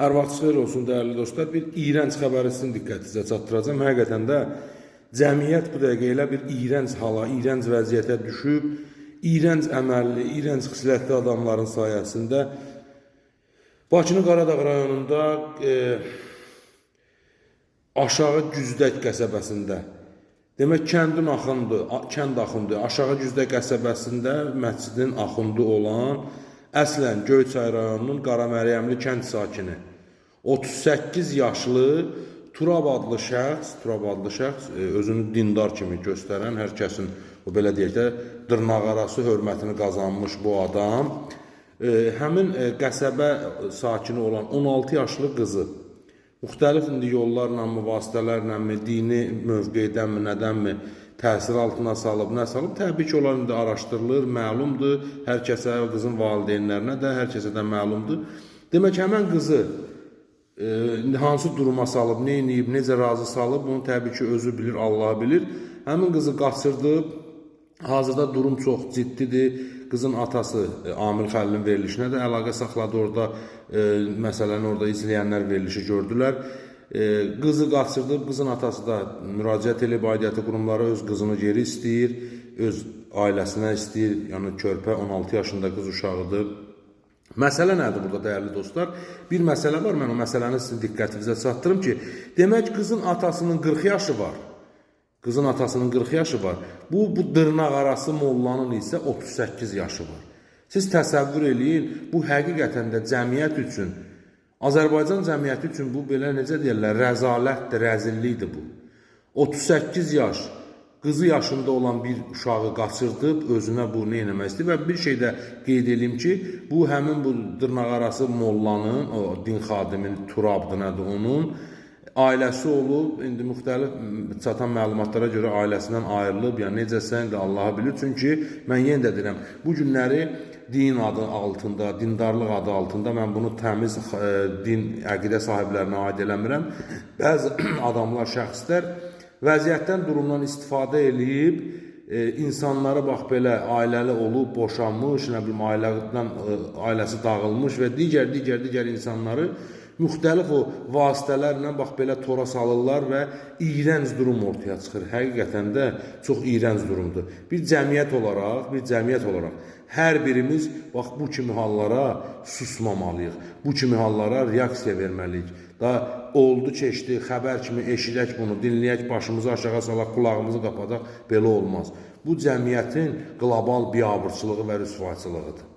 Hər vaxt xeyir olsun dəyərli dostlar. Bir iyrənc xəbəri sizin diqqətinizə çatdıracağım. Həqiqətən də cəmiyyət bu dəqiqə elə bir iyrənc hala, iyrənc vəziyyətə düşüb, iyrənc əməlli, iyrənc xislətli adamların sayəsində Bakının Qaradağ rayonunda Aşağı Güzdək qəsəbəsində, demək kənd axındı, Aşağı Güzdək qəsəbəsində məscidin axındı olan əslən Göyçay rayonunun Qaraməryəmli kənd sakini 38 yaşlı Turab adlı şəxs, özünü dindar kimi göstərən, hər kəsin o belə deyək də dırnaqarası hörmətini qazanmış bu adam, həmin qəsəbə sakini olan 16 yaşlı qızı müxtəlif yollarla mı, vasitələrlə mi, dini mövqeydən mi, nədənmi təsir altına salıb, nə salıb, təbii ki, onlar indi araşdırılır, məlumdur, hər kəsə, qızın valideynlərinə də, hər kəsə də məlumdur. Demək, həmən qızı hansı duruma salıb, nə edib, necə razı salıb, bunu təbii ki, özü bilir, Allah bilir. Həmin qızı qaçırdıb, hazırda durum çox ciddidir. Qızın atası Amil Xəlilin verilişinə də əlaqə saxladı orada, məsələni orada izləyənlər verilişi gördülər. Qızı qaçırdıb, qızın atası da müraciət edib aidiyyatı qurumlara, öz qızını geri istəyir, öz ailəsinə istəyir, yəni körpə 16 yaşında qız uşağıdır. Məsələ nədir burada dəyərli dostlar? Bir məsələ var, mən o məsələni sizin diqqətinizə çatdırım ki, demək qızın atasının 40 yaşı var. Qızın atasının 40 yaşı var. Bu dırnaq arası mollanın isə 38 yaşı var. Siz təsəvvür eləyin, bu həqiqətən də cəmiyyət üçün, Azərbaycan cəmiyyəti üçün bu belə necə deyirlər, rəzalətdir, rəzillikdir bu. 38 yaş, qızı yaşında olan bir uşağı qaçırdıb, özünə bu nə eləmək istəyir və bir şey də qeyd edeyim ki, bu həmin bu dırnaqarası mollanın, o din xadimin Turabdır nədir onun, ailəsi olub, indi müxtəlif çatan məlumatlara görə ailəsindən ayrılıb, yəni necəsə indi Allah'a bilir. Çünki mən yenə də deyirəm, bu günləri din adı altında, dindarlıq adı altında mən bunu təmiz din, əqidə sahiblərinə aid eləmirəm. Bəzi adamlar, şəxslər vəziyyətdən, durumdan istifadə eləyib, insanları bax belə ailəli olub, boşanmış, nə bilim, ailəsi dağılmış və digər insanları müxtəlif o vasitələrlə bax belə tora salırlar və iyrənc durum ortaya çıxır. Həqiqətən də çox iyrənc durumdur. Bir cəmiyyət olaraq hər birimiz bax bu kimi hallara susmamalıyıq. Bu kimi hallara reaksiya verməliyik. Da oldu, keçdi, xəbər kimi eşidək bunu, dinləyək, başımızı aşağı salaq, qulağımızı qapadaq, belə olmaz. Bu cəmiyyətin qlobal biabırçılığı və rüsvayçılığıdır.